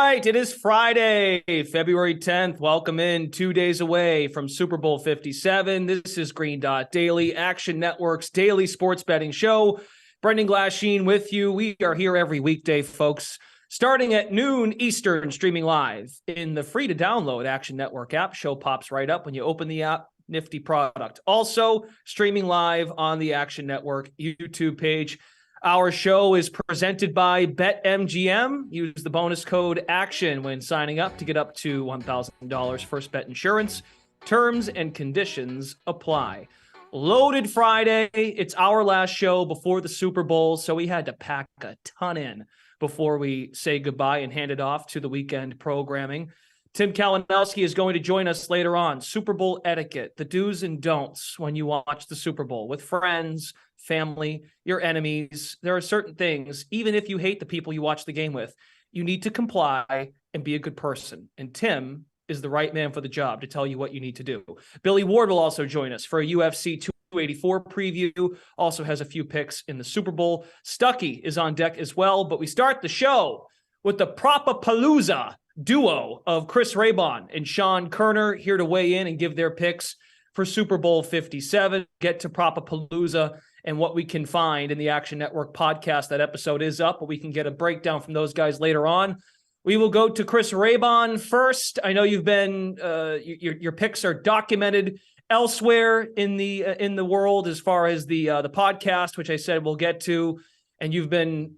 right, it is Friday, February 10th. Welcome in 2 days away from Super Bowl 57. This is Green Dot Daily, Action Network's daily sports betting show. Brendan Glasheen with you. We are here every weekday, folks, starting at noon Eastern, streaming live in the free-to-download Action Network app. Show pops right up when you open the app. Nifty product. Also, streaming live on the Action Network YouTube page. Our show is presented by BetMGM. Use the bonus code ACTION when signing up to get up to $1,000 first bet insurance. Terms and conditions apply. Loaded Friday. It's our last show before the Super Bowl, so we had to pack a ton in before we say goodbye and hand it off to the weekend programming. Tim Kalinowski is going to join us later on. Super Bowl etiquette, the do's and don'ts when you watch the Super Bowl with friends, family, your enemies. There are certain things, even if you hate the people you watch the game with, you need to comply and be a good person. And Tim is the right man for the job to tell you what you need to do. Billy Ward will also join us for a UFC 284 preview, also has a few picks in the Super Bowl. Stuckey is on deck as well, but we start the show with the Propapalooza duo of Chris Raybon and Sean Koerner here to weigh in and give their picks for Super Bowl 57. Get to Propapalooza and what we can find in the Action Network podcast. That episode is up, but we can get a breakdown from those guys later on. We will go to Chris Raybon first. I know you've been your picks are documented elsewhere in the world as far as the podcast, which I said we'll get to, and you've been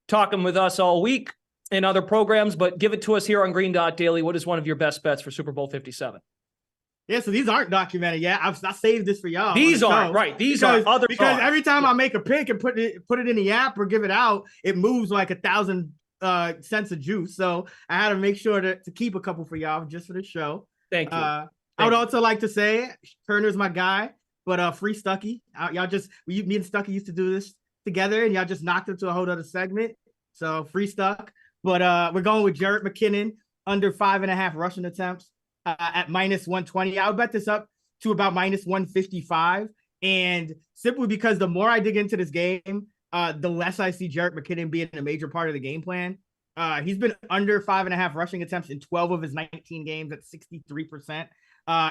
talking with us all week in other programs, but give it to us here on Green Dot Daily. What is one of your best bets for Super Bowl 57? Yeah, so these aren't documented yet. I saved this for y'all. These aren't, right. These are other because every time I make a pick and put it in the app or give it out, it moves like 1,000 cents of juice. So I had to make sure to keep a couple for y'all just for the show. Thank you. I would also like to say Koerner's my guy, but free Stuckey. Me and Stuckey used to do this together, and y'all just knocked it to a whole other segment. So free Stuck. But we're going with Jerick McKinnon under 5.5 rushing attempts at minus 120. I would bet this up to about minus 155. And simply because the more I dig into this game, the less I see Jerick McKinnon being a major part of the game plan. He's been under 5.5 rushing attempts in 12 of his 19 games at 63%,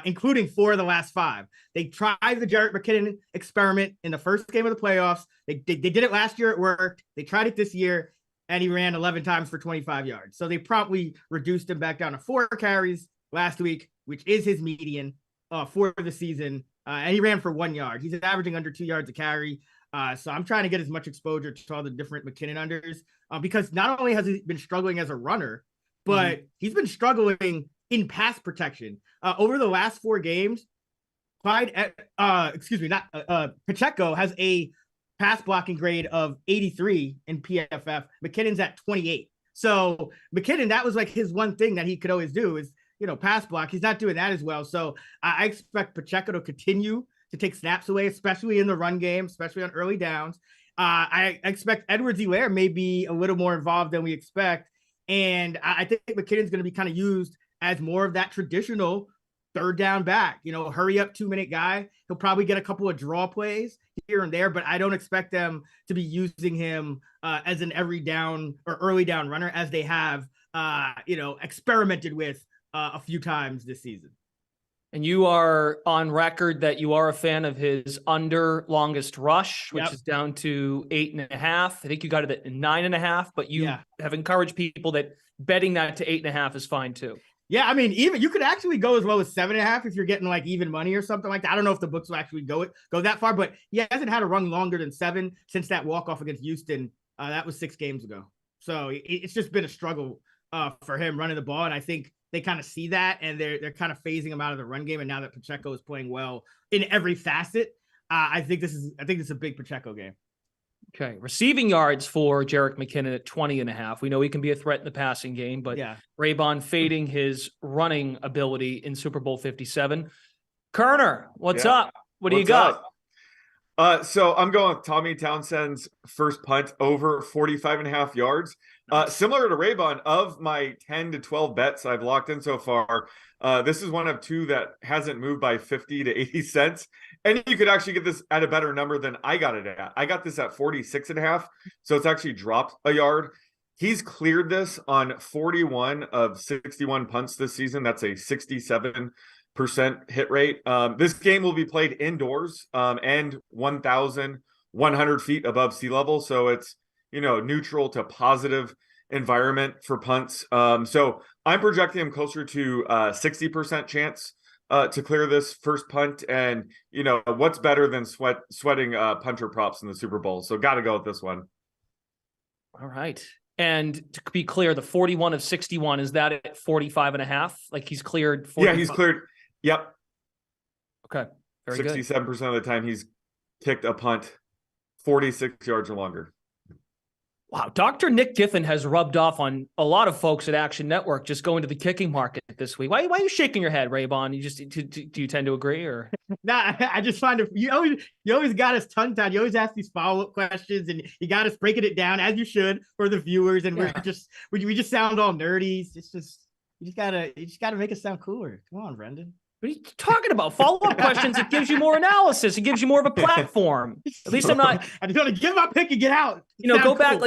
including 4 of the last 5. They tried the Jerick McKinnon experiment in the first game of the playoffs. They did it last year. It worked. They tried it this year, and he ran 11 times for 25 yards. So they promptly reduced him back down to 4 carries last week, which is his median for the season. And he ran for 1 yard. He's averaging under 2 yards a carry. So I'm trying to get as much exposure to all the different McKinnon unders because not only has he been struggling as a runner, but he's been struggling in pass protection. Over the last 4 games, Pacheco has a pass blocking grade of 83 in PFF. McKinnon's at 28. So McKinnon, that was like his one thing that he could always do is, pass block. He's not doing that as well. So I expect Pacheco to continue to take snaps away, especially in the run game, especially on early downs. I expect Edwards-Helaire may be a little more involved than we expect. And I think McKinnon's going to be kind of used as more of that traditional third down back, hurry up 2-minute guy. He'll probably get a couple of draw plays here and there, but I don't expect them to be using him as an every down or early down runner as they have, experimented with a few times this season. And you are on record that you are a fan of his under longest rush, which is down to 8.5. I think you got it at 9.5, but you have encouraged people that betting that to 8.5 is fine too. Yeah, I mean, even you could actually go as low as 7.5 if you're getting like even money or something like that. I don't know if the books will actually go that far, but he hasn't had a run longer than 7 since that walk-off against Houston. That was 6 games ago. So it's just been a struggle for him running the ball, and I think they kind of see that, and they're kind of phasing him out of the run game. And now that Pacheco is playing well in every facet, I think this is a big Pacheco game. Okay. Receiving yards for Jerick McKinnon at 20.5. We know he can be a threat in the passing game, but Raybon fading his running ability in Super Bowl 57. Koerner, what's up? What do you got? So I'm going with Tommy Townsend's first punt over 45.5 yards. Similar to Raybon, of my 10 to 12 bets I've locked in so far, this is one of 2 that hasn't moved by 50 to 80 cents. And you could actually get this at a better number than I got it at. I got this at 46.5. So it's actually dropped a yard. He's cleared this on 41 of 61 punts this season. That's a 67% hit rate. This game will be played indoors and 1,100 feet above sea level. So it's, neutral to positive environment for punts. So I'm projecting him closer to 60% chance to clear this first punt. And, what's better than sweating punter props in the Super Bowl? So got to go with this one. All right. And to be clear, the 41 of 61, is that at 45.5? Like he's cleared 45? Yeah, he's cleared. Yep. Okay. Very 67% good. of the time he's kicked a punt 46 yards or longer. Wow. Dr. Nick Giffen has rubbed off on a lot of folks at Action Network just going to the kicking market this week. Why are you shaking your head, Raybon? Do you tend to agree or? Nah, I just find it. You always got us tongue tied. You always ask these follow-up questions, and you got us breaking it down as you should for the viewers. And we just sound all nerdy. It's just you just gotta make it sound cooler. Come on, Brendan. What are you talking about? Follow-up questions. It gives you more analysis. It gives you more of a platform. At least I'm not. I just want to give my pick and get out. Go back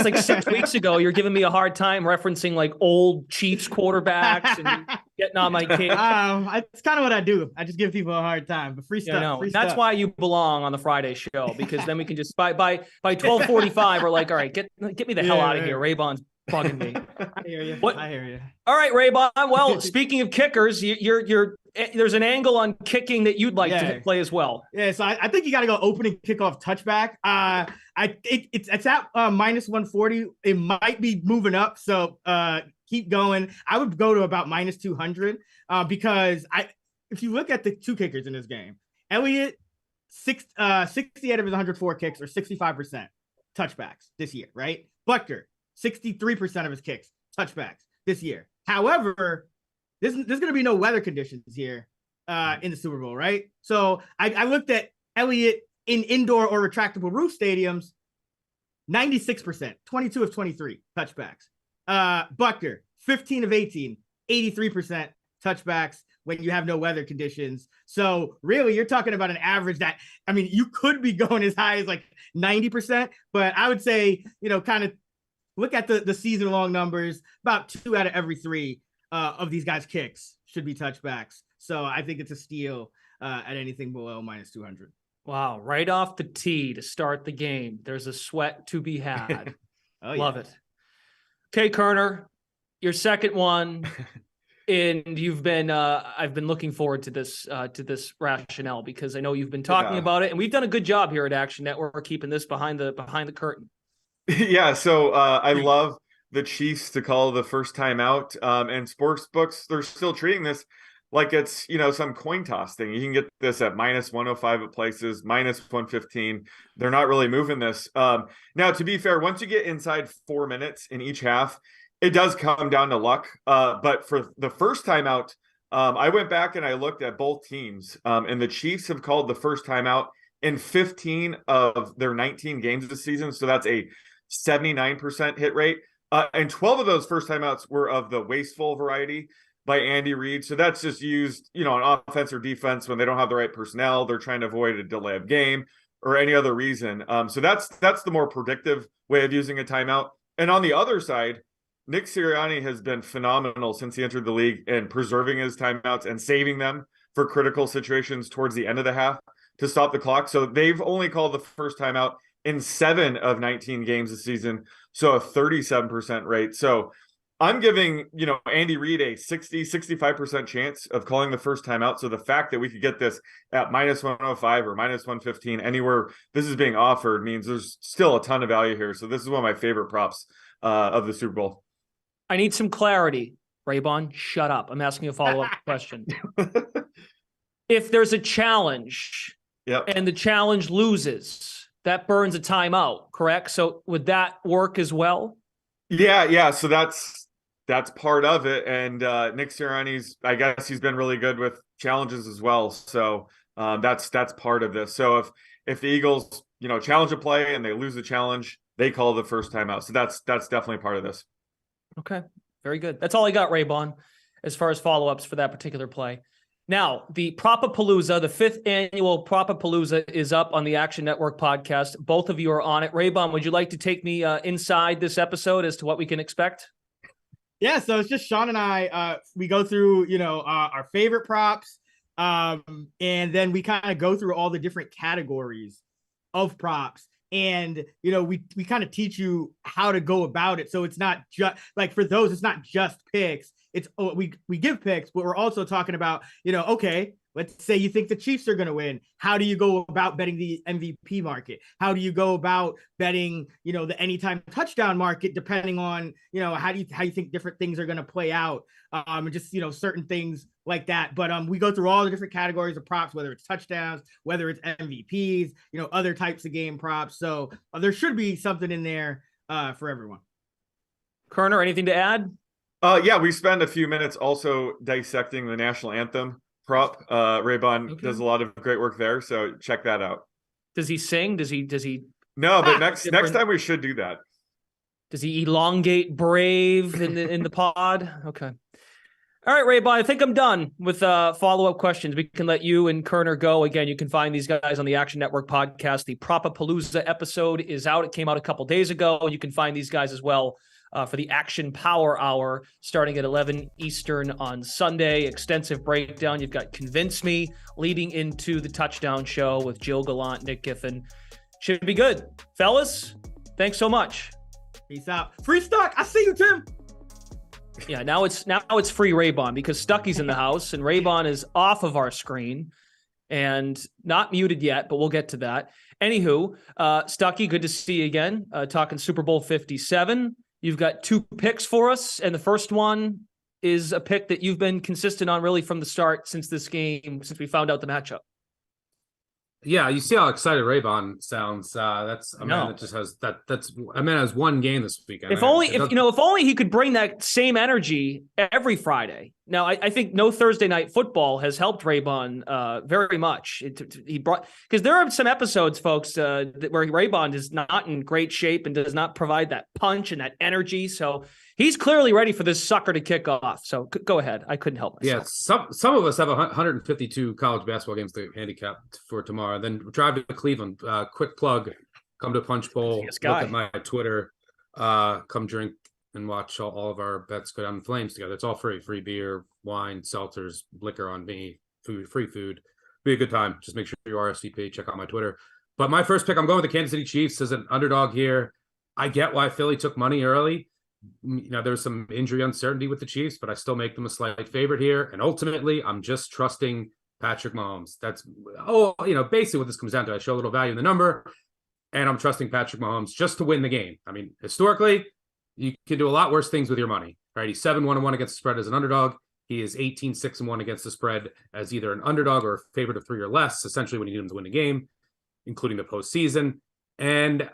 like 6 weeks ago. You're giving me a hard time referencing like old Chiefs quarterbacks and getting on my case. It's kind of what I do. I just give people a hard time. But free stuff. That's why you belong on the Friday show, because then we can just by 12:45 we're like, all right, get me the hell out of here. Raybon's bugging me. I hear you. What? I hear you. All right, Raybon. Well, speaking of kickers, you're there's an angle on kicking that you'd like to play as well. Yeah, so I think you got to go opening kickoff touchback. It's at minus 140. It might be moving up, so keep going. I would go to about minus 200 because if you look at the two kickers in this game, Elliott 60 out of his 104 kicks or 65% touchbacks this year, right? Butker 63% of his kicks touchbacks this year. However, there's going to be no weather conditions here in the Super Bowl, right? So I looked at Elliott in indoor or retractable roof stadiums, 96%, 22 of 23 touchbacks. Butker, 15 of 18, 83% touchbacks when you have no weather conditions. So really, you're talking about an average that, you could be going as high as like 90%, but I would say, kind of look at the season-long numbers, about 2 out of every 3 of these guys' kicks should be touchbacks. So I think it's a steal at anything below minus 200. Wow. Right off the tee to start the game. There's a sweat to be had. Love it. Okay, Koerner, your second one. And you've been, I've been looking forward to this rationale because I know you've been talking about it, and we've done a good job here at Action Network keeping this behind the curtain. Yeah. So I love the Chiefs to call the first time out, and sports books, they're still treating this like it's, some coin toss thing. You can get this at minus 105 at places, minus 115. They're not really moving this. Now, to be fair, once you get inside 4 minutes in each half, it does come down to luck. But for the first time out, I went back and I looked at both teams, and the Chiefs have called the first time out in 15 of their 19 games this season. So that's a 79% hit rate. And 12 of those first timeouts were of the wasteful variety by Andy Reid. So that's just used, on offense or defense when they don't have the right personnel. They're trying to avoid a delay of game or any other reason. So that's the more predictive way of using a timeout. And on the other side, Nick Sirianni has been phenomenal since he entered the league in preserving his timeouts and saving them for critical situations towards the end of the half to stop the clock. So they've only called the first timeout in 7 of 19 games this season. So a 37% rate. So I'm giving, Andy Reid a 65% chance of calling the first time out. So the fact that we could get this at minus 105 or minus 115 anywhere this is being offered means there's still a ton of value here. So this is one of my favorite props of the Super Bowl. I need some clarity. Raybon, shut up. I'm asking a follow-up question. If there's a challenge and the challenge loses, that burns a timeout, correct? So would that work as well? Yeah. So that's part of it. And Nick Sirianni's, I guess he's been really good with challenges as well. So that's part of this. So if the Eagles, challenge a play and they lose the challenge, they call the first timeout. So that's definitely part of this. Okay, very good. That's all I got, Raybon, as far as follow-ups for that particular play. Now, the Propapalooza, the 5th annual Propapalooza is up on the Action Network podcast. Both of you are on it. Raybon, would you like to take me inside this episode as to what we can expect? Yeah, so it's just Sean and I. We go through, our favorite props, and then we kind of go through all the different categories of props. And, we kind of teach you how to go about it. So it's not just like for those, it's not just picks. It's we give picks, but we're also talking about, okay, let's say you think the Chiefs are going to win. How do you go about betting the MVP market? How do you go about betting, the anytime touchdown market, depending on, how you think different things are going to play out, and just, certain things like that. But we go through all the different categories of props, whether it's touchdowns, whether it's MVPs, other types of game props. So there should be something in there for everyone. Koerner, anything to add? Yeah, we spend a few minutes also dissecting the national anthem prop. Raybon does a lot of great work there, so check that out. Does he sing? Does he? No, but next time we should do that. Does he elongate brave in the pod? Okay. All right, Raybon, I think I'm done with follow-up questions. We can let you and Koerner go. Again, you can find these guys on the Action Network podcast. The Propapalooza episode is out. It came out a couple days ago. You can find these guys as well for the Action Power Hour starting at 11 Eastern on Sunday. Extensive breakdown. You've got Convince Me leading into the touchdown show with Jill Gallant, Nick Giffen. Should be good. Fellas, thanks so much. Peace out. Free stock. I see you, Tim. Yeah, now it's free Raybon because Stuckey's in the house and Raybon is off of our screen and not muted yet, but we'll get to that. Anywho, Stuckey, good to see you again. Talking Super Bowl 57. You've got 2 picks for us, and the first one is a pick that you've been consistent on really from the start since this game, since we found out the matchup. Yeah, you see how excited Raybon sounds. That's a man that just has that's a man has one game this weekend. If only he could bring that same energy every Friday. Now, I think no Thursday night football has helped Raybon very much. He brought because there are some episodes, folks, where Raybon is not in great shape and does not provide that punch and that energy. So he's clearly ready for this sucker to kick off. So go ahead. I couldn't help myself. Yeah, some of us have 152 college basketball games to handicap for tomorrow. Then drive to Cleveland. Quick plug. Come to Punch Bowl. Look at my Twitter. Come drink and watch all of our bets go down in flames together. It's all free. Free beer, wine, seltzers, liquor on me, free food. Be a good time. Just make sure you RSVP. Check out my Twitter. But my first pick, I'm going with the Kansas City Chiefs as an underdog here. I get why Philly took money early. There's some injury uncertainty with the Chiefs, but I still make them a slight favorite here. And ultimately, I'm just trusting Patrick Mahomes. That's, basically what this comes down to. I show a little value in the number, and I'm trusting Patrick Mahomes just to win the game. I mean, historically, you can do a lot worse things with your money, right? He's 7-1-1 against the spread as an underdog. He is 18-6-1 against the spread as either an underdog or a favorite of 3 or less, essentially when you need him to win the game, including the postseason. And,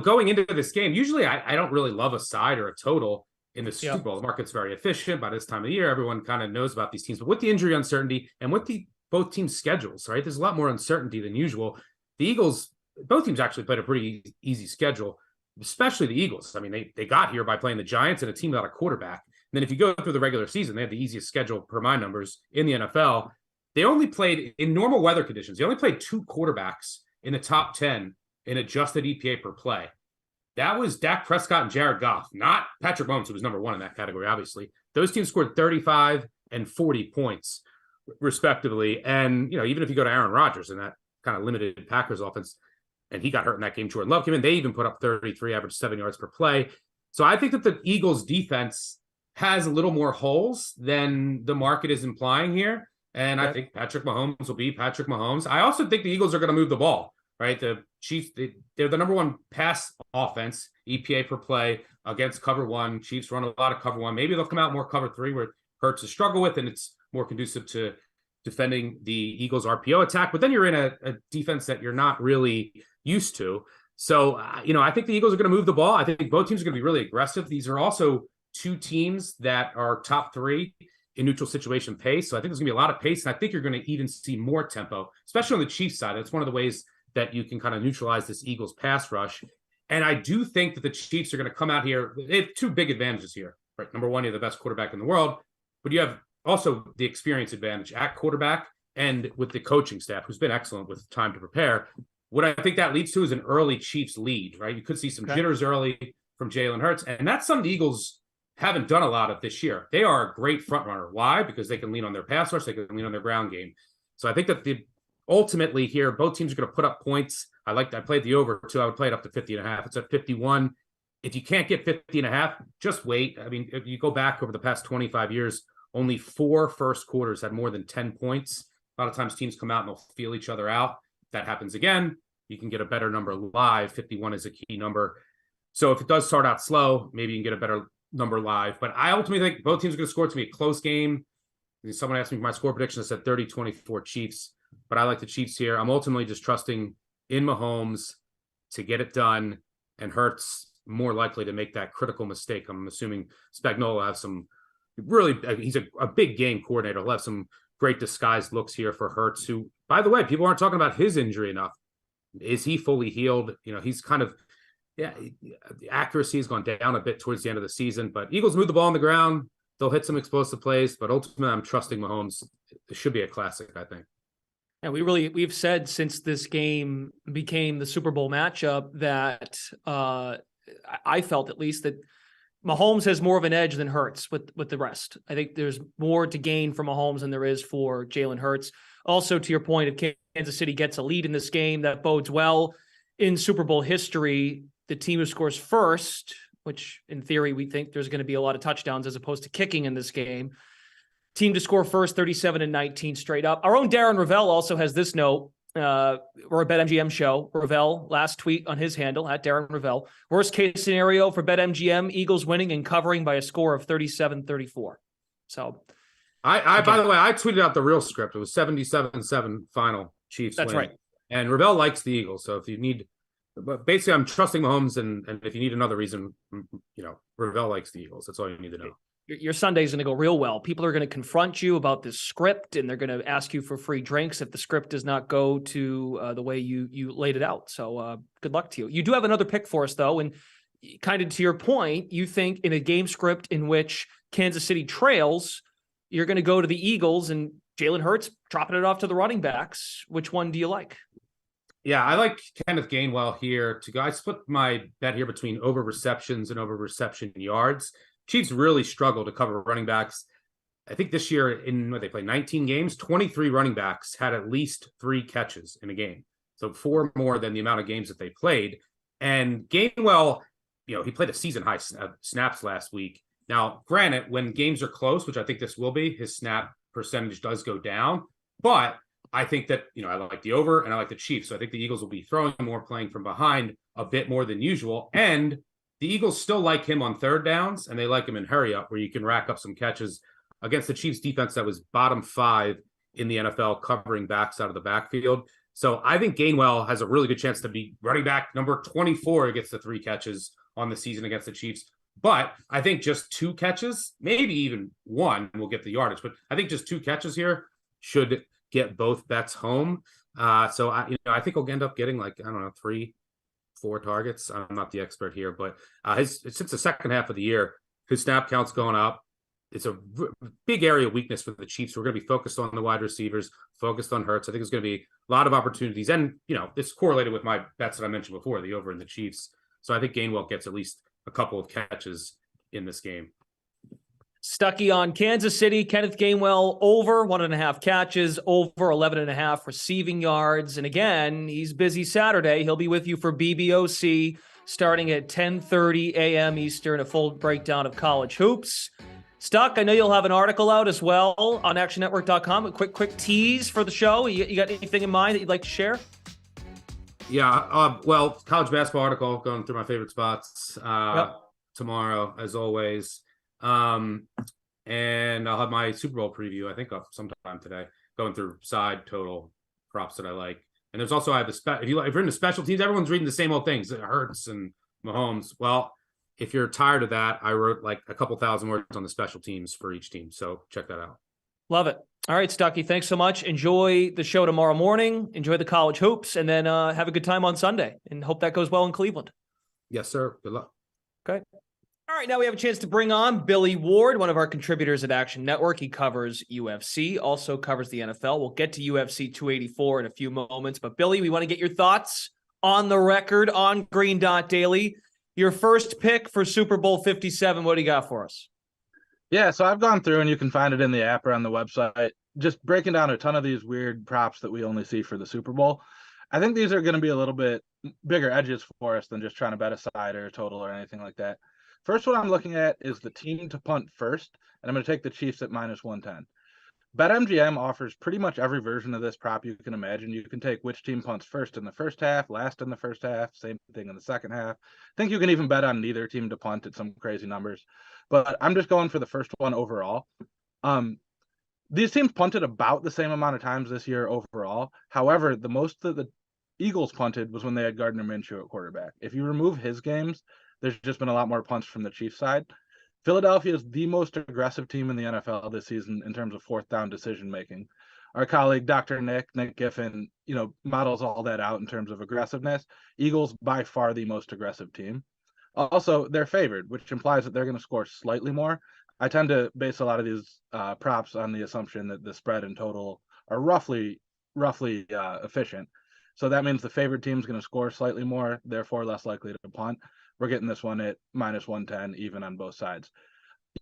going into this game, usually I don't really love a side or a total in the Super Bowl. The market's very efficient. By this time of year, everyone kind of knows about these teams. But with the injury uncertainty and with both teams' schedules, right, there's a lot more uncertainty than usual. The Eagles, both teams actually played a pretty easy schedule, especially the Eagles. I mean, they got here by playing the Giants and a team without a quarterback. And then if you go through the regular season, they had the easiest schedule per my numbers in the NFL. They only played in normal weather conditions. They only played 2 quarterbacks in the top 10 in adjusted EPA per play. That was Dak Prescott and Jared Goff, not Patrick Mahomes, who was number 1 in that category, obviously. Those teams scored 35 and 40 points, respectively. And, even if you go to Aaron Rodgers and that kind of limited Packers offense, and he got hurt in that game, Jordan Love came in, they even put up 33, average 7 yards per play. So I think that the Eagles defense has a little more holes than the market is implying here. And I think Patrick Mahomes will be Patrick Mahomes. I also think the Eagles are going to move the ball, right? The Chiefs, they're the number 1 pass offense, EPA per play against cover 1. Chiefs run a lot of cover 1. Maybe they'll come out more cover 3 where it hurts to struggle with, and it's more conducive to defending the Eagles' RPO attack. But then you're in a defense that you're not really used to. So, I think the Eagles are going to move the ball. I think both teams are going to be really aggressive. These are also 2 teams that are top 3 in neutral situation pace. So I think there's going to be a lot of pace, and I think you're going to even see more tempo, especially on the Chiefs side. That's one of the ways that you can kind of neutralize this Eagles pass rush. And I do think that the Chiefs are going to come out here. They have 2 big advantages here, right? Number 1, you have the best quarterback in the world, but you have also the experience advantage at quarterback and with the coaching staff, who's been excellent with time to prepare. What I think that leads to is an early Chiefs lead, right? You could see some jitters early from Jalen Hurts, and that's something the Eagles haven't done a lot of this year. They are a great front runner. Why? Because they can lean on their pass rush, they can lean on their ground game. So I think that ultimately here, both teams are going to put up points. I played the over too. I would play it up to 50.5. It's at 51. If you can't get 50.5, just wait. I mean, if you go back over the past 25 years, only 4 first quarters had more than 10 points. A lot of times teams come out and they'll feel each other out. If that happens again, you can get a better number live. 51 is a key number. So if it does start out slow, maybe you can get a better number live. But I ultimately think both teams are going to score. It's going to be a close game. Someone asked me for my score prediction. I said 30-24 Chiefs. But I like the Chiefs here. I'm ultimately just trusting in Mahomes to get it done, and Hurts more likely to make that critical mistake. I'm assuming Spagnuolo will have some he's a big game coordinator. He'll have some great disguised looks here for Hurts, who, by the way, people aren't talking about his injury enough. Is he fully healed? He's kind of, the accuracy has gone down a bit towards the end of the season, but Eagles move the ball on the ground. They'll hit some explosive plays, but ultimately I'm trusting Mahomes. It should be a classic, I think. And we've said since this game became the Super Bowl matchup that I felt at least that Mahomes has more of an edge than Hurts with the rest. I think there's more to gain for Mahomes than there is for Jalen Hurts. Also, to your point, if Kansas City gets a lead in this game, that bodes well in Super Bowl history. The team who scores first, which in theory we think there's going to be a lot of touchdowns as opposed to kicking in this game. Team to score first, 37-19 straight up. Our own Darren Ravel also has this note. We're a BetMGM show. Ravel, last tweet on his handle, at Darren Ravel. Worst case scenario for BetMGM, Eagles winning and covering by a score of 37-34. So, by the way, I tweeted out the real script. It was 77-7 final Chiefs That's win. right. And Ravel likes the Eagles. So if you need, but basically I'm trusting Mahomes, and if you need another reason, Ravel likes the Eagles. That's all you need to know. Your Sunday's going to go real well. People are going to confront you about this script, and they're going to ask you for free drinks if the script does not go to the way you laid it out. So good luck to you. You do have another pick for us, though, and kind of to your point, you think in a game script in which Kansas City trails, you're going to go to the Eagles and Jalen Hurts dropping it off to the running backs. Which one do you like? Yeah, I like Kenneth Gainwell here to go. I split my bet here between over receptions and over reception yards. Chiefs really struggle to cover running backs. I think this year they play 19 games, 23 running backs had at least 3 catches in a game. So 4 more than the amount of games that they played. And Gainwell, he played a season high snaps last week. Now, granted, when games are close, which I think this will be, his snap percentage does go down. But I think that, I like the over and I like the Chiefs. So I think the Eagles will be throwing more, playing from behind a bit more than usual. And the Eagles still like him on third downs, and they like him in hurry up, where you can rack up some catches against the Chiefs defense that was bottom 5 in the NFL covering backs out of the backfield. So I think Gainwell has a really good chance to be running back number 24 against the 3 catches on the season against the Chiefs. But I think just 2 catches, maybe even 1 will get the yardage, but I think just 2 catches here should get both bets home. So I think we'll end up getting 3-4 targets. I'm not the expert here, but since the second half of the year, his snap count's going up. It's a big area of weakness for the Chiefs. We're going to be focused on the wide receivers, focused on Hurts. I think there's going to be a lot of opportunities. And, it's correlated with my bets that I mentioned before, the over in the Chiefs. So I think Gainwell gets at least a couple of catches in this game. Stuckey on Kansas City, Kenneth Gainwell over 1.5 catches, over 11.5 receiving yards. And again, he's busy Saturday. He'll be with you for BBOC starting at 10:30 a.m. Eastern, a full breakdown of college hoops. Stuck, I know you'll have an article out as well on actionnetwork.com. A quick tease for the show. You got anything in mind that you'd like to share? Yeah, college basketball article, going through my favorite spots tomorrow, as always. And I'll have my Super Bowl preview, I think, up sometime today, going through side total props that I like. And there's also, I have if you're into special teams, everyone's reading the same old things. It Hurts and Mahomes. Well, if you're tired of that, I wrote a couple thousand words on the special teams for each team. So check that out. Love it. All right, Stuckey, thanks so much. Enjoy the show tomorrow morning. Enjoy the college hoops, and then have a good time on Sunday. And hope that goes well in Cleveland. Yes, sir. Good luck. Okay. All right. right, now we have a chance to bring on Billy Ward, one of our contributors at Action Network. He covers UFC, also covers the NFL. We'll get to UFC 284 in a few moments. But Billy, we want to get your thoughts on the record on Green Dot Daily. Your first pick for Super Bowl 57, what do you got for us? Yeah, so I've gone through, and you can find it in the app or on the website, just breaking down a ton of these weird props that we only see for the Super Bowl. I think these are going to be a little bit bigger edges for us than just trying to bet a side or a total or anything like that. First one I'm looking at is the team to punt first, and I'm going to take the Chiefs at -110. BetMGM offers pretty much every version of this prop you can imagine. You can take which team punts first in the first half, last in the first half, same thing in the second half. I think you can even bet on neither team to punt at some crazy numbers. But I'm just going for the first one overall. These teams punted about the same amount of times this year overall. However, the most that the Eagles punted was when they had Gardner Minshew at quarterback. If you remove his games, there's just been a lot more punts from the Chiefs side. Philadelphia is the most aggressive team in the NFL this season in terms of fourth down decision making. Our colleague, Dr. Nick Giffen, models all that out in terms of aggressiveness. Eagles, by far the most aggressive team. Also, they're favored, which implies that they're going to score slightly more. I tend to base a lot of these props on the assumption that the spread and total are roughly efficient. So that means the favored team is going to score slightly more, therefore less likely to punt. We're getting this one at -110, even on both sides.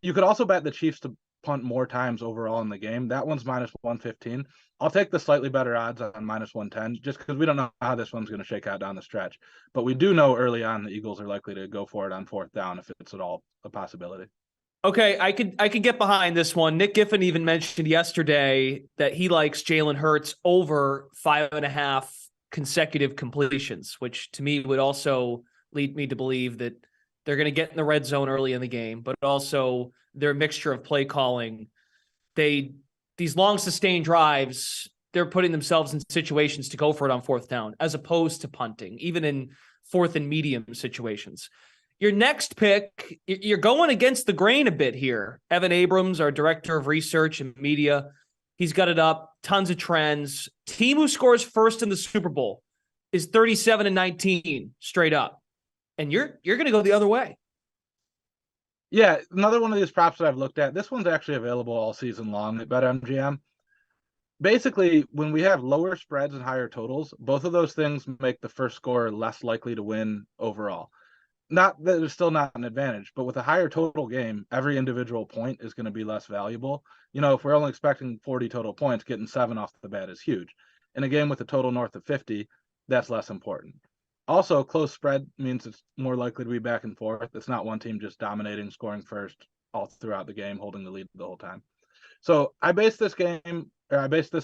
You could also bet the Chiefs to punt more times overall in the game. That one's -115. I'll take the slightly better odds on -110, just because we don't know how this one's going to shake out down the stretch. But we do know early on the Eagles are likely to go for it on fourth down if it's at all a possibility. Okay, I could get behind this one. Nick Giffen even mentioned yesterday that he likes Jalen Hurts over 5.5 consecutive completions, which to me would also lead me to believe that they're going to get in the red zone early in the game, but also their mixture of play calling. These long sustained drives, they're putting themselves in situations to go for it on fourth down, as opposed to punting, even in fourth and medium situations. Your next pick, you're going against the grain a bit here. Evan Abrams, our director of research and media, he's got it up, tons of trends. Team who scores first in the Super Bowl is 37-19 straight up. And you're going to go the other way. Yeah, another one of these props that I've looked at. This one's actually available all season long at BetMGM. Basically, when we have lower spreads and higher totals, both of those things make the first scorer less likely to win overall. Not that it's still not an advantage, but with a higher total game, every individual point is going to be less valuable. If we're only expecting 40 total points, getting 7 off the bat is huge. In a game with a total north of 50, that's less important. Also, close spread means it's more likely to be back and forth. It's not one team just dominating, scoring first all throughout the game, holding the lead the whole time. So I base this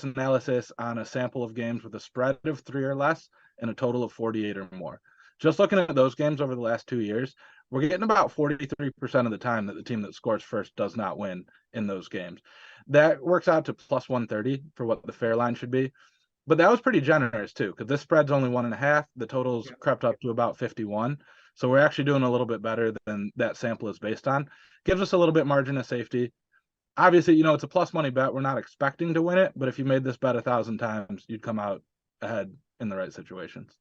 analysis on a sample of games with a spread of 3 or less and a total of 48 or more. Just looking at those games over the last 2 years, we're getting about 43% of the time that the team that scores first does not win in those games. That works out to +130 for what the fair line should be. But that was pretty generous too, because this spread's only 1.5. The total's crept up to about 51. So we're actually doing a little bit better than that sample is based on. Gives us a little bit margin of safety. Obviously, it's a plus money bet. We're not expecting to win it, but if you made this bet 1,000 times, you'd come out ahead in the right situations.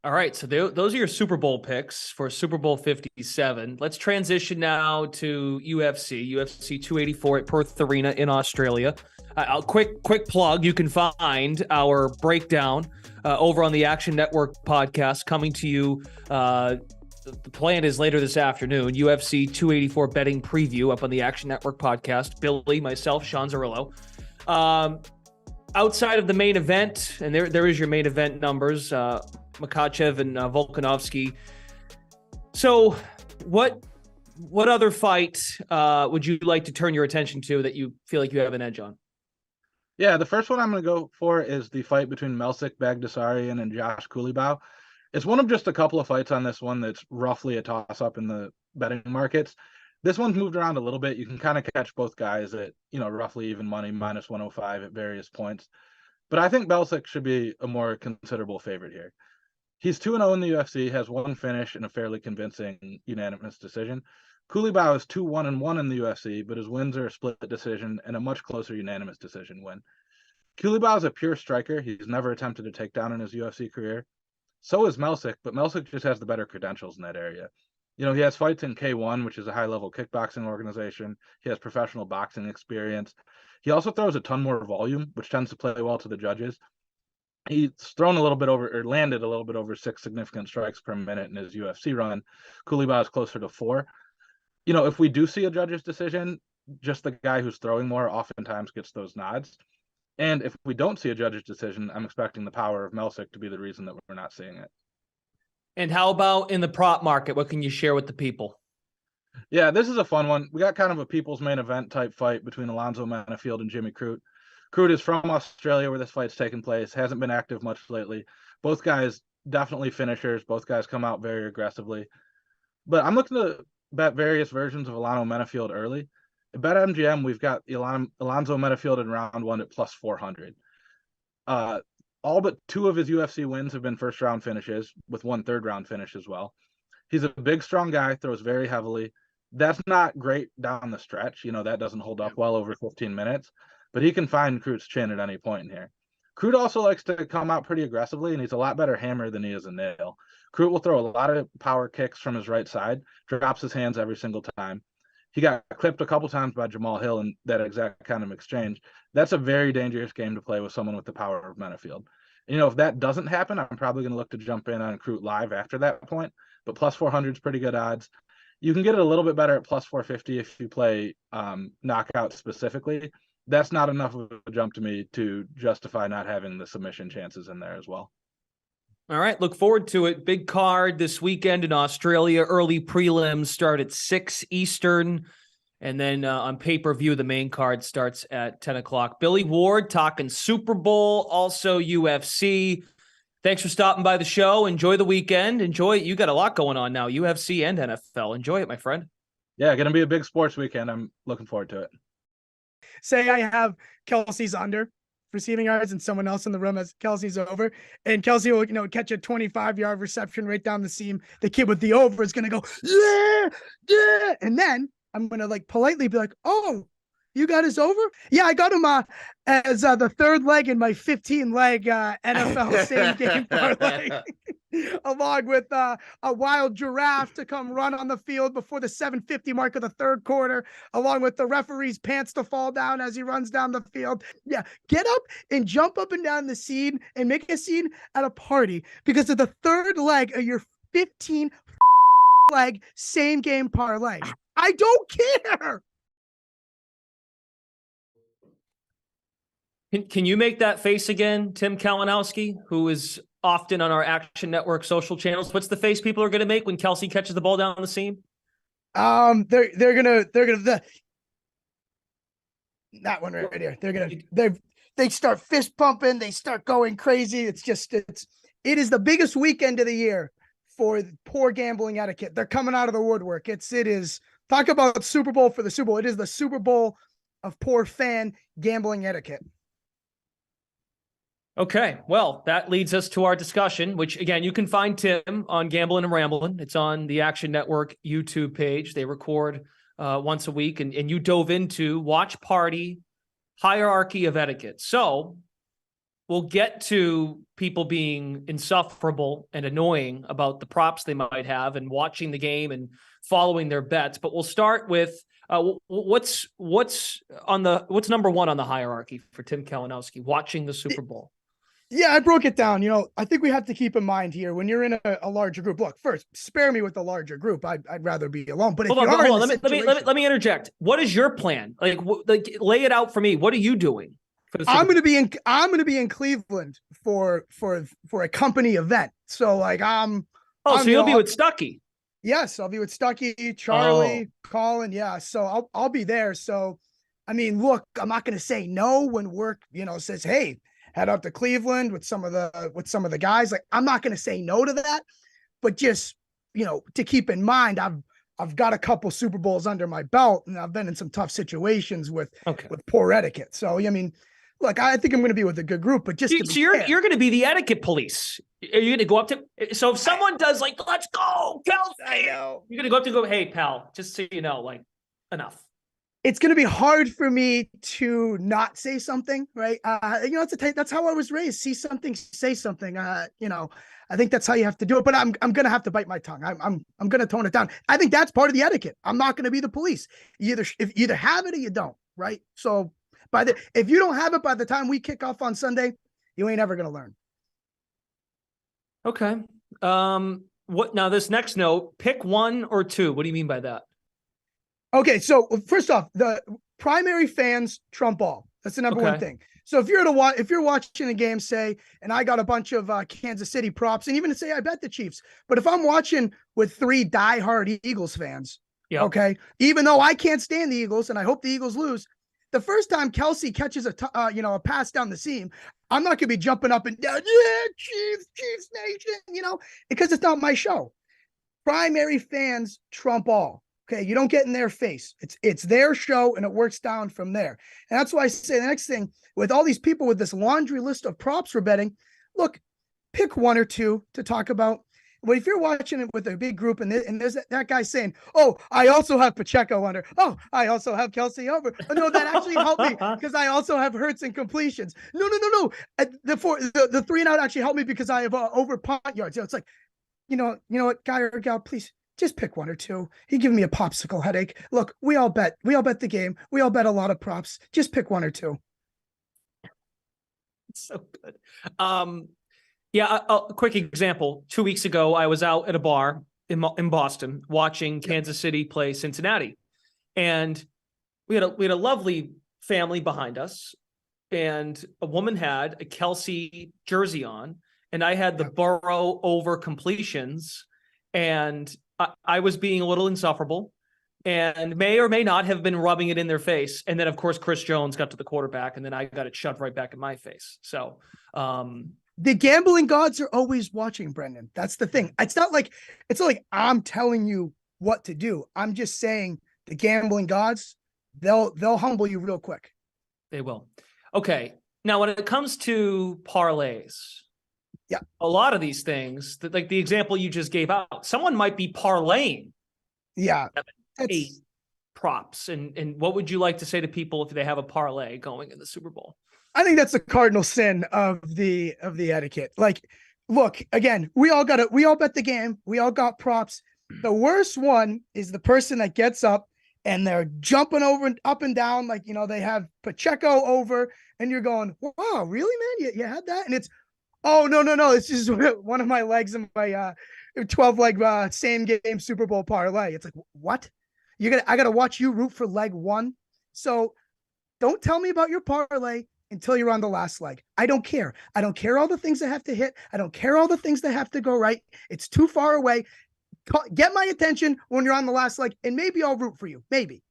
All right, so those are your Super Bowl picks for Super Bowl 57. Let's transition now to UFC 284 at Perth Arena in Australia. A quick plug, you can find our breakdown over on the Action Network podcast coming to you. The plan is later this afternoon, UFC 284 betting preview up on the Action Network podcast. Billy, myself, Sean Zerillo. Outside of the main event, and there is your main event numbers, Makhachev and Volkanovski. So what other fight would you like to turn your attention to that you feel like you have an edge on? Yeah, the first one I'm going to go for is the fight between Melsik Bagdasaryan and Josh Kulibau. It's one of just a couple of fights on this one that's roughly a toss-up in the betting markets. This one's moved around a little bit. You can kind of catch both guys at, roughly even money, -105 at various points. But I think Melsik should be a more considerable favorite here. He's 2-0 in the UFC, has one finish and a fairly convincing unanimous decision. Kulibau is 2-1-1 in the UFC, but his wins are a split decision and a much closer unanimous decision win. Kulibau is a pure striker. He's never attempted a takedown in his UFC career. So is Melsik, but Melsik just has the better credentials in that area. You know, he has fights in K1, which is a high-level kickboxing organization. He has professional boxing experience. He also throws a ton more volume, which tends to play well to the judges. He's thrown a little bit over, or landed a little bit over 6 significant strikes per minute in his UFC run. Kulibov is closer to 4. You know, if we do see a judge's decision, just the guy who's throwing more oftentimes gets those nods. And if we don't see a judge's decision, I'm expecting the power of Melsik to be the reason that we're not seeing it. And how about in the prop market? What can you share with the people? Yeah, this is a fun one. We got kind of a people's main event type fight between Alonzo Menifield and Jimmy Crute. Crute is from Australia, where this fight's taken place. Hasn't been active much lately. Both guys definitely finishers. Both guys come out very aggressively. But I'm looking to bet various versions of Alonzo Menifield early. At BetMGM, we've got Alonzo Menifield in round 1 at plus 400. All but 2 of his UFC wins have been first round finishes, with 1 third-round finish as well. He's a big, strong guy, throws very heavily. That's not great down the stretch. You know, that doesn't hold up well over 15 minutes, but he can find Crute's chin at any point in here. Crute also likes to come out pretty aggressively, and he's a lot better hammer than he is a nail. Crute will throw a lot of power kicks from his right side, drops his hands every single time. He got clipped a couple times by Jamal Hill in that exact kind of exchange. That's a very dangerous game to play with someone with the power of Menifield. You know, if that doesn't happen, I'm probably going to look to jump in on Crute live after that point, but plus 400 is pretty good odds. You can get it a little bit better at plus 450 if you play knockout specifically. That's not enough of a jump to me to justify not having the submission chances in there as well. All right, look forward to it. Big card this weekend in Australia. Early prelims start at 6 Eastern. And then on pay-per-view, the main card starts at 10 o'clock. Billy Ward talking Super Bowl, also UFC. Thanks for stopping by the show. Enjoy the weekend. Enjoy it. You got a lot going on now, UFC and NFL. Enjoy it, my friend. Yeah, going to be a big sports weekend. I'm looking forward to it. Say I have Kelsey's under receiving yards and someone else in the room has Kelsey's over, and Kelsey will, catch a 25-yard reception right down the seam. The kid with the over is going to go, yeah. And then I'm going to politely be like, oh, you got his over? Yeah, I got him as the third leg in my 15-leg NFL same game parlay, along with a wild giraffe to come run on the field before the 7:50 mark of the third quarter, along with the referee's pants to fall down as he runs down the field. Yeah, get up and jump up and down the scene and make a scene at a party because of the third leg of your 15-leg same game parlay. I don't care. Can you make that face again, Tim Kalinowski, who is often on our Action Network social channels? What's the face people are going to make when Kelsey catches the ball down the seam? They're gonna that one right here. They start fist pumping. They start going crazy. It is the biggest weekend of the year for poor gambling etiquette. They're coming out of the woodwork. It is talk about Super Bowl for the Super Bowl. It is the Super Bowl of poor fan gambling etiquette. Okay, well, that leads us to our discussion, which, again, you can find Tim on Gamblin' and Ramblin'. It's on the Action Network YouTube page. They record once a week, and you dove into watch party hierarchy of etiquette. So we'll get to people being insufferable and annoying about the props they might have and watching the game and following their bets. But we'll start with what's number one on the hierarchy for Tim Kalinowski, watching the Super Bowl. Yeah, I broke it down. I think we have to keep in mind here when you're in a larger group. Look, first, spare me with a larger group. I'd rather be alone. But hold on. Let me interject. What is your plan? Like, lay it out for me. What are you doing? I'm going to be in Cleveland for a company event. So you'll be with Stuckey. Yes, I'll be with Stuckey, Charlie, Colin. Yeah, so I'll be there. So, I mean, look, I'm not going to say no when work, says, hey, head up to Cleveland with some of the guys. Like, I'm not going to say no to that, but just, to keep in mind, I've got a couple Super Bowls under my belt and I've been in some tough situations with poor etiquette. So, I mean, look, I think I'm going to be with a good group, but you're going to be the etiquette police. Are you going to go up to, so if someone does let's go, Kelsey, I know. You're going to go up to hey, pal, just so you know, enough. it's going to be hard for me to not say something, right? That's how I was raised. See something, say something. I think that's how you have to do it. But I'm going to have to bite my tongue. I'm going to tone it down. I think that's part of the etiquette. I'm not going to be the police. You either have it or you don't, right? So if you don't have it by the time we kick off on Sunday, you ain't ever going to learn. Okay. What now? This next note: pick one or two. What do you mean by that? Okay, so first off, the primary fans trump all. That's the number one thing. So if you're watching a game, say, and I got a bunch of Kansas City props, and even to say I bet the Chiefs, but if I'm watching with 3 diehard Eagles fans, okay, even though I can't stand the Eagles and I hope the Eagles lose, the first time Kelsey catches a pass down the seam, I'm not gonna be jumping up and down, yeah, Chiefs Nation, because it's not my show. Primary fans trump all. Okay, you don't get in their face. It's their show, and it works down from there. And that's why I say the next thing, with all these people with this laundry list of props for betting, look, pick one or two to talk about. But if you're watching it with a big group and there's that guy saying, "Oh, I also have Pacheco under. Oh, I also have Kelsey over." Oh, no, that actually helped me because I also have Hurts and completions. No. The 3 and out actually helped me because I have over punt yards. It's like, you know what, guy or gal, please. Just pick one or two. He giving me a popsicle headache. Look, we all bet the game. We all bet a lot of props. Just pick one or two. It's so good. A quick example. 2 weeks ago, I was out at a bar in Boston watching Kansas City play Cincinnati, and we had a lovely family behind us, and a woman had a Kelsey jersey on, and I had the Burrow over completions, and I was being a little insufferable and may or may not have been rubbing it in their face. And then, of course, Chris Jones got to the quarterback, and then I got it shoved right back in my face. So the gambling gods are always watching, Brendan. That's the thing. It's not like I'm telling you what to do. I'm just saying the gambling gods, they'll humble you real quick. They will. Okay. Now, when it comes to parlays, a lot of these things, like the example you just gave out, someone might be parlaying. Yeah. 8 props. And what would you like to say to people if they have a parlay going in the Super Bowl? I think that's the cardinal sin of the etiquette. Like, look, again, we all bet the game. We all got props. The worst one is the person that gets up and they're jumping over and up and down. Like, they have Pacheco over and you're going, wow, really, man? You had that? And it's, oh, no. It's just one of my legs in my 12 leg same game Super Bowl parlay. It's like, what? I got to watch you root for leg 1. So don't tell me about your parlay until you're on the last leg. I don't care. I don't care all the things that have to hit. I don't care all the things that have to go right. It's too far away. Get my attention when you're on the last leg, and maybe I'll root for you. Maybe.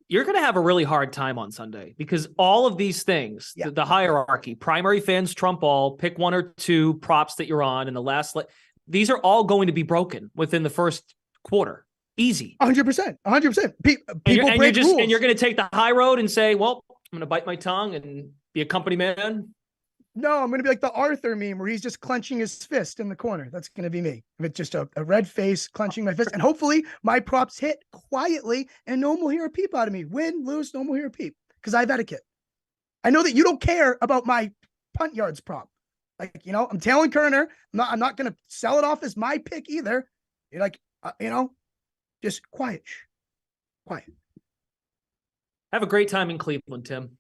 You're going to have a really hard time on Sunday because all of these things, the hierarchy, primary fans trump all, pick one or two props that you're on in the last leg. These are all going to be broken within the first quarter. Easy. 100%. People break rules. And you're going to take the high road and say, well, I'm going to bite my tongue and be a company man. No, I'm going to be like the Arthur meme where he's just clenching his fist in the corner. That's going to be me. With just a red face, clenching my fist. And hopefully my props hit quietly and no one will hear a peep out of me. Win, lose, no one will hear a peep because I have etiquette. I know that you don't care about my punt yards prop. Like, I'm telling Koerner, I'm not going to sell it off as my pick either. You're like, just quiet. Have a great time in Cleveland, Tim.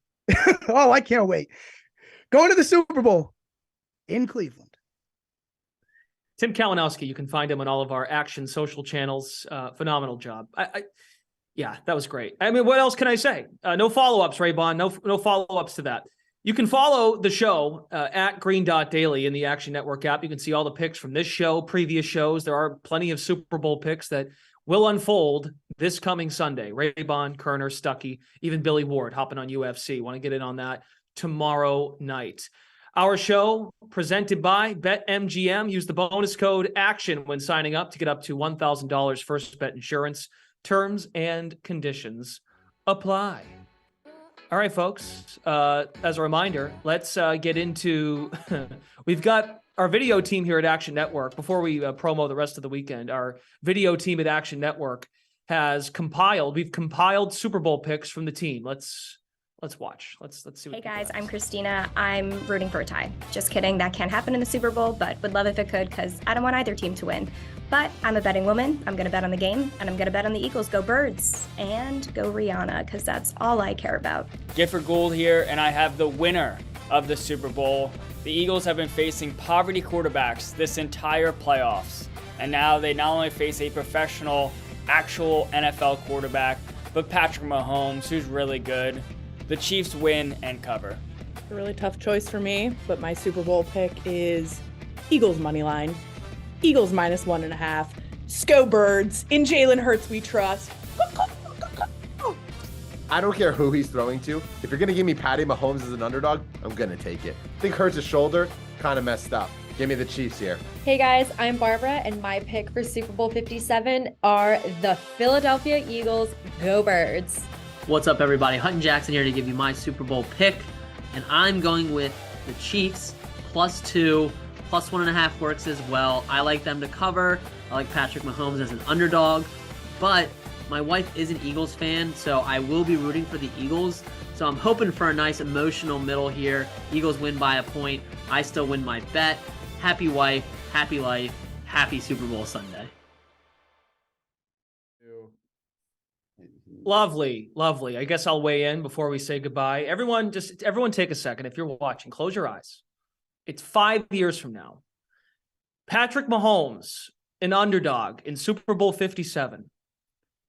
Oh, I can't wait. Going to the Super Bowl in Cleveland. Tim Kalinowski, you can find him on all of our Action social channels. Phenomenal job. Yeah, that was great. I mean, what else can I say? No follow-ups, Raybon. No follow-ups to that. You can follow the show at green.daily in the Action Network app. You can see all the picks from this show, previous shows. There are plenty of Super Bowl picks that will unfold this coming Sunday. Raybon, Koerner, Stuckey, even Billy Ward hopping on UFC. Want to get in on that tomorrow night. Our show presented by BetMGM. Use the bonus code ACTION when signing up to get up to $1,000 first bet insurance. Terms and conditions apply. All right, folks. As a reminder, let's get into we've got our video team here at Action Network. Before we promo the rest of the weekend, our video team at Action Network has compiled. We've compiled Super Bowl picks from the team. Let's watch. Let's see. Hey guys, I'm Christina. I'm rooting for a tie. Just kidding. That can't happen in the Super Bowl, but would love if it could because I don't want either team to win. But I'm a betting woman. I'm going to bet on the game, and I'm going to bet on the Eagles. Go Birds and go Rihanna, because that's all I care about. Gifford Gould here, and I have the winner of the Super Bowl. The Eagles have been facing poverty quarterbacks this entire playoffs, and now they not only face a professional, actual NFL quarterback, but Patrick Mahomes, who's really good. The Chiefs win and cover. A really tough choice for me, but my Super Bowl pick is Eagles money line. Eagles -1.5. Go Birds. In Jalen Hurts we trust. I don't care who he's throwing to. If you're going to give me Patty Mahomes as an underdog, I'm going to take it. I think Hurts' shoulder kind of messed up. Give me the Chiefs here. Hey guys, I'm Barbara, and my pick for Super Bowl 57 are the Philadelphia Eagles. Go Birds. What's up, everybody? Hutton Jackson here to give you my Super Bowl pick, and I'm going with the Chiefs +2, +1.5 works as well. I like them to cover. I like Patrick Mahomes as an underdog, but my wife is an Eagles fan, so I will be rooting for the Eagles. So I'm hoping for a nice emotional middle here. Eagles win by a point. I still win my bet. Happy wife, happy life, happy Super Bowl Sunday. Lovely, lovely. I guess I'll weigh in before we say goodbye. Everyone take a second. If you're watching, close your eyes. It's 5 years from now. Patrick Mahomes, an underdog in Super Bowl 57.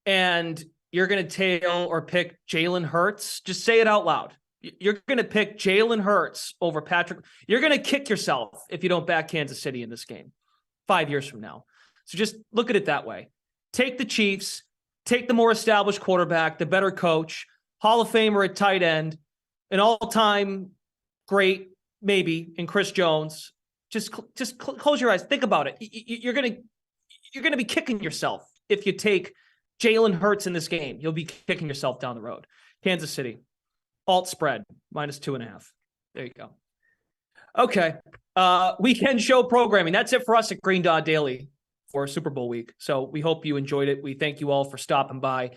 And you're going to tail or pick Jalen Hurts. Just say it out loud. You're going to pick Jalen Hurts over Patrick. You're going to kick yourself if you don't back Kansas City in this game 5 years from now. So just look at it that way. Take the Chiefs. Take the more established quarterback, the better coach, Hall of Famer at tight end, an all-time great, maybe, in Chris Jones. Just close your eyes. Think about it. You're gonna be kicking yourself if you take Jalen Hurts in this game. You'll be kicking yourself down the road. Kansas City, alt spread -2.5. There you go. Okay, weekend show programming. That's it for us at Green Dot Daily for Super Bowl week. So we hope you enjoyed it. We thank you all for stopping by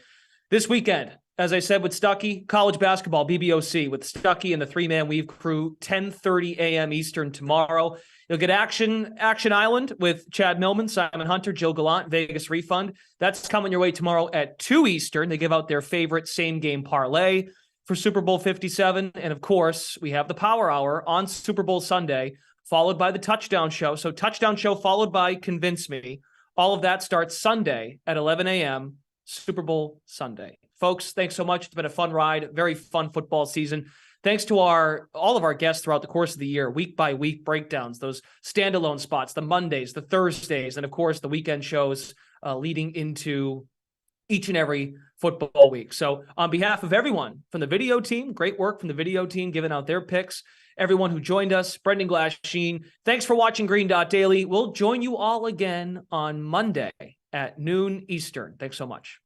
this weekend. As I said, with Stuckey, college basketball, BBOC, with Stuckey and the three-man weave crew, 10:30 a.m. Eastern tomorrow. You'll get Action Island with Chad Millman, Simon Hunter, Jill Gallant, Vegas Refund. That's coming your way tomorrow at 2 Eastern. They give out their favorite same-game parlay for Super Bowl 57. And, of course, we have the Power Hour on Super Bowl Sunday, followed by the Touchdown Show. So Touchdown Show followed by Convince Me. All of that starts Sunday at 11 a.m., Super Bowl Sunday. Folks, thanks so much. It's been a fun ride, very fun football season. Thanks to all of our guests throughout the course of the year, week by week breakdowns, those standalone spots, the Mondays, the Thursdays, and of course the weekend shows leading into each and every football week. So on behalf of everyone from the video team, great work from the video team giving out their picks. Everyone who joined us, Brendan Glasheen, thanks for watching Green Dot Daily. We'll join you all again on Monday at noon Eastern. Thanks so much.